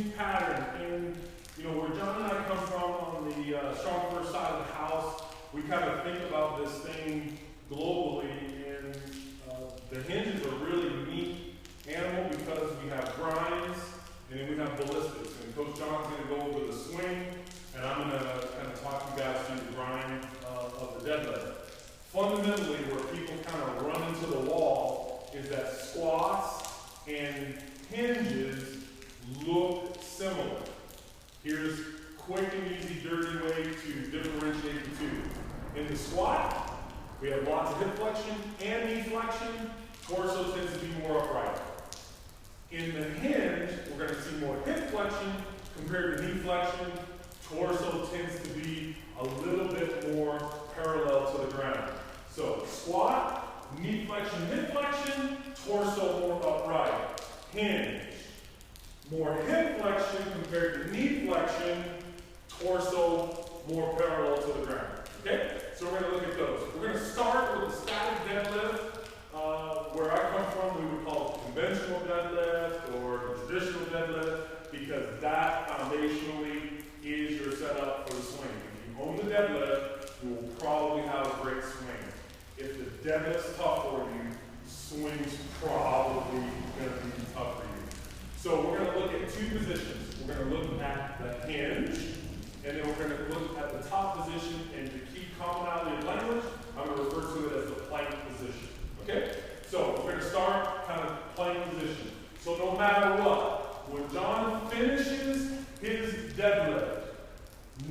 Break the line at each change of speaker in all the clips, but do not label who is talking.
hinge pattern. And where John and I come from on the strong first side of the house, we kind of think about this thing globally, and the hinges are really neat animal because we have grinds and then we have ballistics. And Coach John's going to go over the swing, and I'm going to kind of talk you guys through the grind of the deadlift. Fundamentally, where people kind of run into the wall is that squats and hinges look similar. Here's quick and easy, dirty way to differentiate the two. In the squat, we have lots of hip flexion and knee flexion. Torso tends to be more upright. In the hinge, we're going to see more hip flexion compared to knee flexion. Torso tends to be a little bit more parallel to the ground. So squat, knee flexion, hip flexion, torso more upright. Hinge, more hip flexion compared to knee flexion, torso more parallel to the ground. Okay? So we're going to look at those. We're going to start with the static deadlift. Where I come from, we would call it conventional deadlift or the traditional deadlift, because that foundationally is your setup for the swing. If you own the deadlift, you will probably have a great swing. If the deadlift's tough for you, swing's probably going to be tough for you. So we're going to look at two positions. We're going to look at the hinge, and then we're going to look at the top position, and to keep commonality of language, I'm going to refer to it as the plank position. Okay? So we're going to start kind of plank position. So no matter what, when John finishes his deadlift,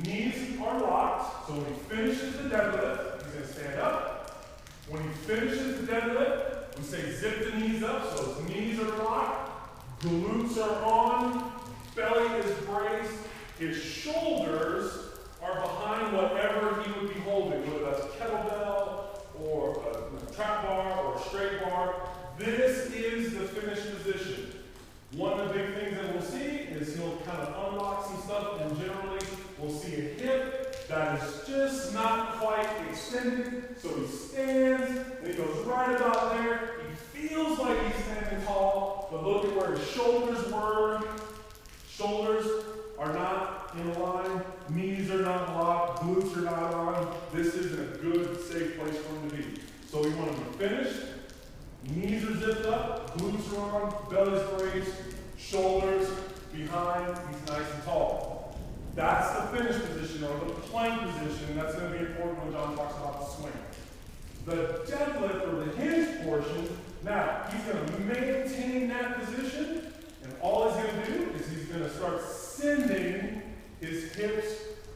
knees are locked. So when he finishes the deadlift, he's going to stand up. When he finishes the deadlift, we say zip the knees up, so his knees are locked, glutes are on, belly is braced, his shoulders are behind whatever he would be holding, whether that's a kettlebell or a trap bar or a straight bar. This is the finished position. One of the big things that we'll see is he'll kind of unlock some stuff, and generally we'll see a hip that is just not quite extended. So he stands, and he goes right about there. He feels like he's standing tall, but look at where his shoulders were. Shoulders are not in line, knees are not locked, glutes are not on. This isn't a good, safe place for him to be. So we want him to finish. Knees are zipped up, glutes are on, belly's braced, shoulders behind, he's nice and tall. That's the finish position, or the plank position. That's going to be important when John talks about the swing. The deadlift, or the hinge portion, now he's going to maintain that position, and all he's going to do is he's going to start sending his hips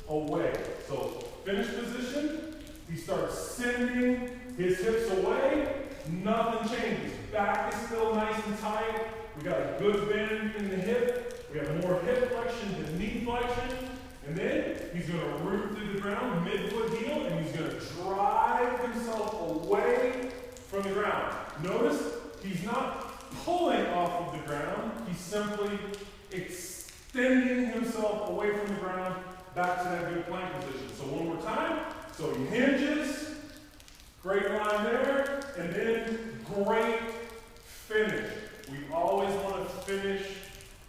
away. So finish position, he starts sending his hips away. Nothing changes. Back is still nice and tight. We got a good bend in the hip. We have more hip flexion than knee flexion. And then he's going to root through the ground, midfoot heel, and he's going to drive himself away from the ground. Notice he's not pulling off of the ground. He's simply extending himself away from the ground back to that good plank position. So one more time. So he hinges. Great line there, and then great finish. We always want to finish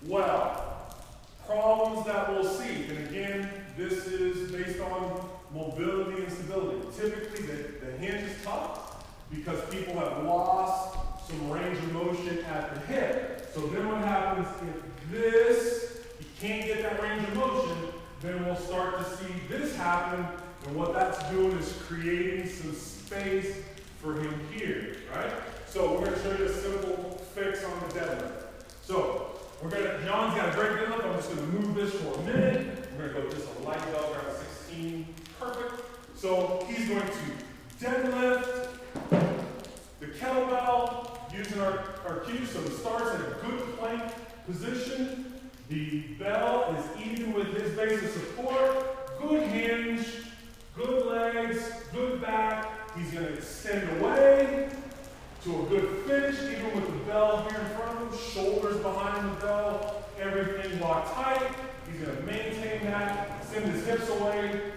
well. Problems that we'll see, and again, this is based on mobility and stability. Typically, the hinge is tough because people have lost some range of motion at the hip. So then what happens if you can't get that range of motion, then we'll start to see this happen, and what that's doing is creating some space for him here, right? So we're going to show you a simple fix on the deadlift. So John's got a great deadlift. I'm just going to move this for a minute. We're going to go just a light belt around 16. Perfect. So he's going to deadlift the kettlebell using our cues. So he starts in a good plank position. The bell is even with his base of support. Good hinge, good legs, good back. He's going to extend away to a good finish, even with the bell here in front of him, shoulders behind the bell, everything locked tight. He's going to maintain that, send his hips away,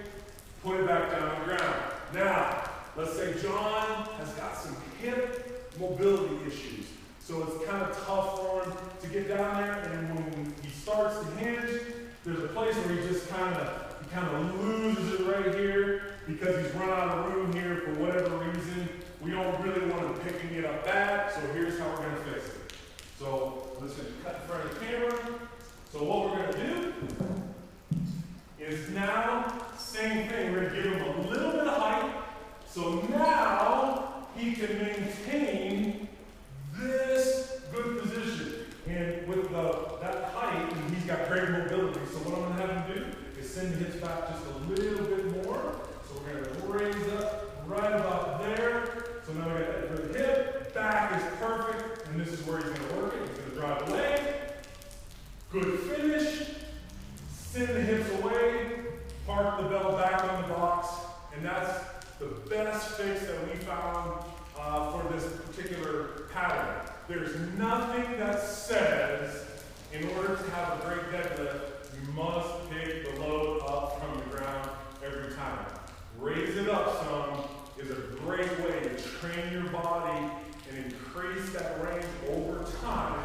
put it back down on the ground. Now, let's say John has got some hip mobility issues. So it's kind of tough for him to get down there, and when he starts to hinge, place where he just kind of loses it right here because he's run out of room here for whatever reason. We don't really want him picking it up bad, so here's how we're going to fix it. So I'm just going to cut in front of the camera. So what we're going to do is now, same thing, we're going to give him a little bit of height. So now he can maintain this good position. And with that height, and he's got great mobility. So what I'm going to have him do is send the hips back just a little bit more. So we're going to raise up right about there. So now we got that good hip. Back is perfect. And this is where he's going to work it. He's going to drive the leg. Good finish. Send the hips away. Park the belt back on the box. And that's the best fix that we found for this particular pattern. There's nothing that says in order to have a great deadlift, you must pick the load up from the ground every time. Raise it up some is a great way to train your body and increase that range over time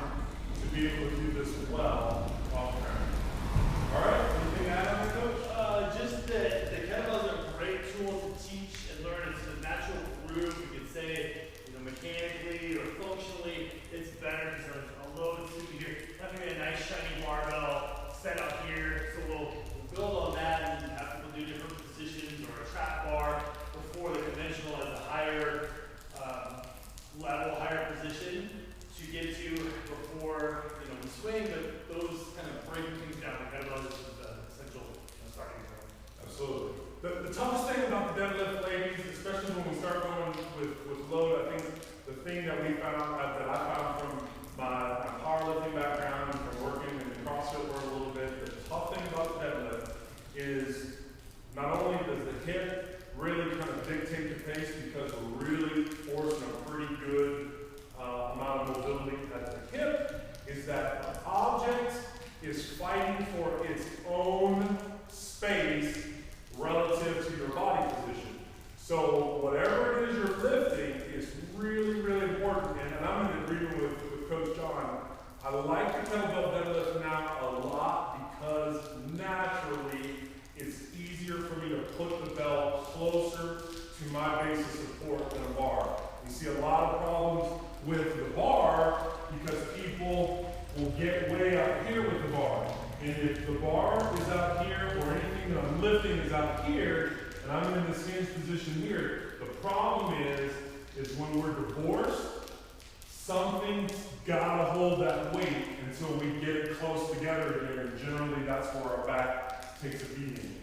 to be able to do this well off ground. All right, anything to add on that, Coach?
Just that the kettlebells are a great tool to teach and learn. It's a natural groove. You could say, mechanically or functionally, it's better because there's a load sitting here. Not gonna be a nice shiny barbell set up here. So we'll build on that and have people do different positions or a trap bar before the conventional as a higher level, higher position to get to before we swing. But those kind of break things down. The kettlebell is the essential starting point.
Absolutely. The toughest thing about the deadlift, ladies, especially when we start going with load, I think the thing that we found, that I found from my powerlifting background, from working in the CrossFit world a little bit, the tough thing about the deadlift is not only does the hip really kind of dictate the pace because we're really forcing a pretty good amount of mobility at the hip, is that the object is fighting for its own space relative to your body position. So whatever it is you're lifting is really, really important. And I'm in agreement with Coach John. I like the kettlebell deadlift now a lot because naturally it's easier for me to put the belt closer to my base of support than a bar. We see a lot of problems with the bar because people will get way up here with the bar. And if the bar is out here or anything that I'm lifting is out here, and I'm in this hinge position here, the problem is when we're divorced, something's gotta hold that weight until we get it close together here, and generally that's where our back takes a beating.